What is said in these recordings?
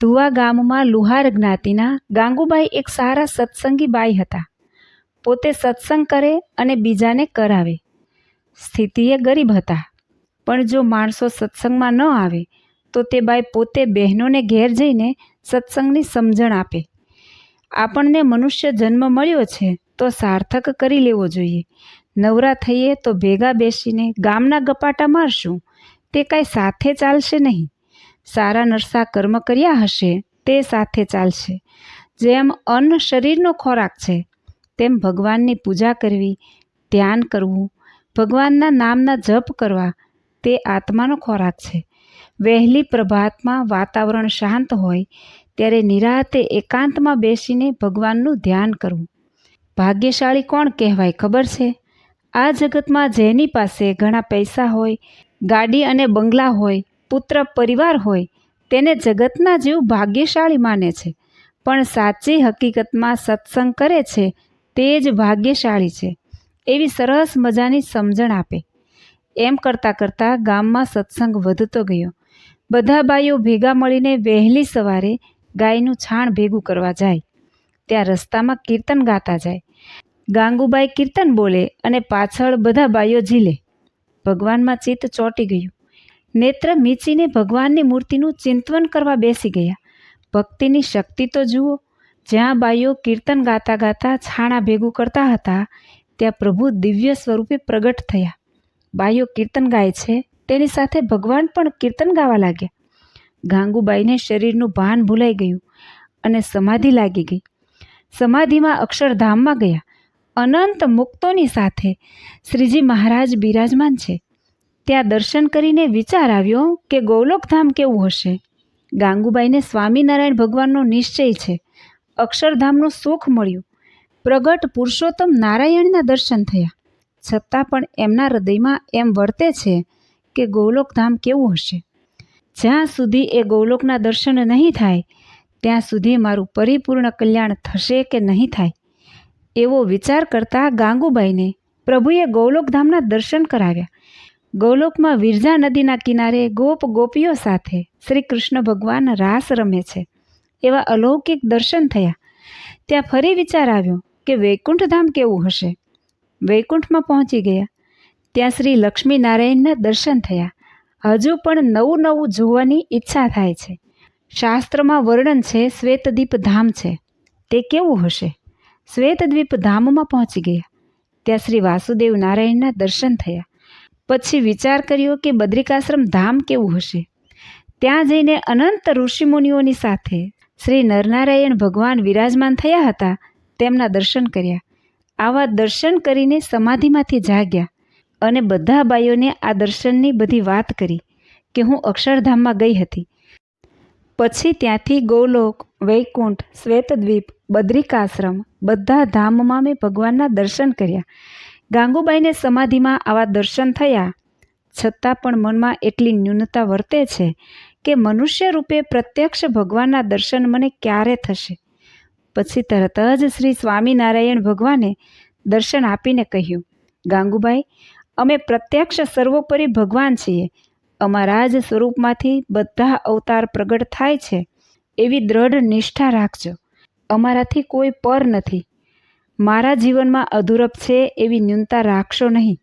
ધુવા ગામમાં લુહાર જ્ઞાતિના ગાંગુબાઈ એક સારા સત્સંગી બાઈ હતા. પોતે સત્સંગ કરે અને બીજાને કરાવે. સ્થિતિએ ગરીબ હતા, પણ જો માણસો સત્સંગમાં ન આવે તો તે બાઈ પોતે બહેનોને ઘેર જઈને સત્સંગની સમજણ આપે. આપણને મનુષ્ય જન્મ મળ્યો છે તો સાર્થક કરી લેવો જોઈએ. નવરા થઈએ તો ભેગા બેસીને ગામના ગપાટા મારશું, તે કાંઈ સાથે ચાલશે નહીં. સારા નરસા કર્મ કર્યા હશે તે સાથે ચાલશે. જેમ અન્ન શરીરનો ખોરાક છે, તેમ ભગવાનની પૂજા કરવી, ધ્યાન કરવું, ભગવાનના નામના જપ કરવા તે આત્માનો ખોરાક છે. વહેલી પ્રભાતમાં વાતાવરણ શાંત હોય ત્યારે નિરાતે એકાંતમાં બેસીને ભગવાનનું ધ્યાન કરવું. ભાગ્યશાળી કોણ કહેવાય ખબર છે? આ જગતમાં જેની પાસે ઘણા પૈસા હોય, ગાડી અને બંગલા હોય, પુત્ર પરિવાર હોય, તેને જગતના જીવ ભાગ્યશાળી માને છે. પણ સાચી હકીકતમાં સત્સંગ કરે છે તે જ ભાગ્યશાળી છે. એવી સરસ મજાની સમજણ આપે. એમ કરતાં કરતાં ગામમાં સત્સંગ વધતો ગયો. બધા બાઈઓ ભેગા મળીને વહેલી સવારે ગાયનું છાણ ભેગું કરવા જાય. ત્યાં રસ્તામાં કીર્તન ગાતા જાય. ગાંગુબાઈ કીર્તન બોલે અને પાછળ બધા બાઈઓ ઝીલે. ભગવાનમાં ચિત્ત ચોંટી ગયું. નેત્ર મીચીને ભગવાનની મૂર્તિનું ચિંતન કરવા બેસી ગયા. ભક્તિની શક્તિ તો જુઓ. જ્યાં બાઈઓ કીર્તન ગાતા ગાતા છાણા ભેગું કરતા હતા, ત્યાં પ્રભુ દિવ્ય સ્વરૂપે પ્રગટ થયા. બાઈઓ કીર્તન ગાય છે, તેની સાથે ભગવાન પણ કીર્તન ગાવા લાગ્યા. ગાંગુબાઈને શરીરનું ભાન ભૂલાઈ ગયું અને સમાધિ લાગી ગઈ. સમાધિમાં અક્ષરધામમાં ગયા. અનંત મુક્તોની સાથે શ્રીજી મહારાજ બિરાજમાન છે. ત્યાં દર્શન કરીને વિચાર આવ્યો કે ગોલોકધામ કેવું હશે. ગાંગુબાઈને સ્વામિનારાયણ ભગવાનનો નિશ્ચય છે. અક્ષરધામનું સુખ મળ્યું. પ્રગટ પુરુષોત્તમ નારાયણના દર્શન થયા. છતાં પણ એમના હૃદયમાં એમ વર્તે છે કે ગોલોકધામ કેવું હશે. જ્યાં સુધી એ ગોલોકના દર્શન નહીં થાય ત્યાં સુધી મારું પરિપૂર્ણ કલ્યાણ થશે કે નહીં થાય, એવો વિચાર કરતાં ગાંગુબાઈને પ્રભુએ ગોલોકધામના દર્શન કરાવ્યા. ગોલોકમાં વિરજા નદીના કિનારે ગોપ ગોપીઓ સાથે શ્રી કૃષ્ણ ભગવાન રાસ રમે છે, એવા અલૌકિક દર્શન થયા. ત્યાં ફરી વિચાર આવ્યો કે વૈકુંઠધામ કેવું હશે. વૈકુંઠમાં પહોંચી ગયા. ત્યાં શ્રી લક્ષ્મીનારાયણના દર્શન થયા. હજુ પણ નવું નવું જોવાની ઈચ્છા થાય છે. શાસ્ત્રમાં વર્ણન છે શ્વેતદીપ ધામ છે, તે કેવું હશે. શ્વેતદ્વીપ ધામમાં પહોંચી ગયા. ત્યાં શ્રી વાસુદેવ નારાયણના દર્શન થયા. પછી વિચાર કર્યો કે બદ્રિકાશ્રમ ધામ કેવું હશે. ત્યાં જઈને અનંત ઋષિમુનિઓની સાથે શ્રી નરનારાયણ ભગવાન વિરાજમાન થયા હતા, તેમના દર્શન કર્યા. આવા દર્શન કરીને સમાધિમાંથી જાગ્યા અને બધા બાઈઓને આ દર્શનની બધી વાત કરી કે હું અક્ષરધામમાં ગઈ હતી. પછી ત્યાંથી ગોલોક, વૈકુંઠ, શ્વેતદ્વીપ, બદ્રિકાશ્રમ બધા ધામમાં મેં ભગવાનના દર્શન કર્યા. ગાંગુબાઈને સમાધિમાં આવા દર્શન થયા. છતાં પણ મનમાં એટલી ન્યૂનતા વર્તે છે કે મનુષ્ય રૂપે પ્રત્યક્ષ ભગવાનના દર્શન મને ક્યારે થશે. પછી તરત જ શ્રી સ્વામિનારાયણ ભગવાને દર્શન આપીને કહ્યું, ગાંગુબાઈ, અમે પ્રત્યક્ષ સર્વોપરી ભગવાન છીએ. અમારા જ સ્વરૂપમાંથી બધા અવતાર પ્રગટ થાય છે, એવી દ્રઢ નિષ્ઠા રાખજો. અમારાથી કોઈ પર નથી. મારા જીવનમાં અધૂરપ છે એવી ન્યૂનતા રાખશો નહીં.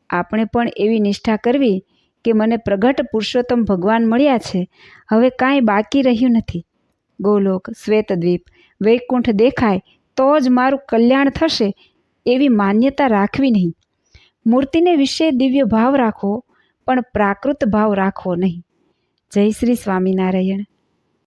આપણે પણ એવી નિષ્ઠા કરવી કે મને પ્રગટ પુરુષોત્તમ ભગવાન મળ્યા છે, હવે કાંઈ બાકી રહ્યું નથી. ગોલોક, શ્વેતદ્વીપ, વૈકુંઠ દેખાય તો જ મારું કલ્યાણ થશે એવી માન્યતા રાખવી નહીં. મૂર્તિને વિશે દિવ્ય ભાવ રાખવો, પણ પ્રાકૃત ભાવ રાખવો નહીં. જય શ્રી સ્વામિનારાયણ.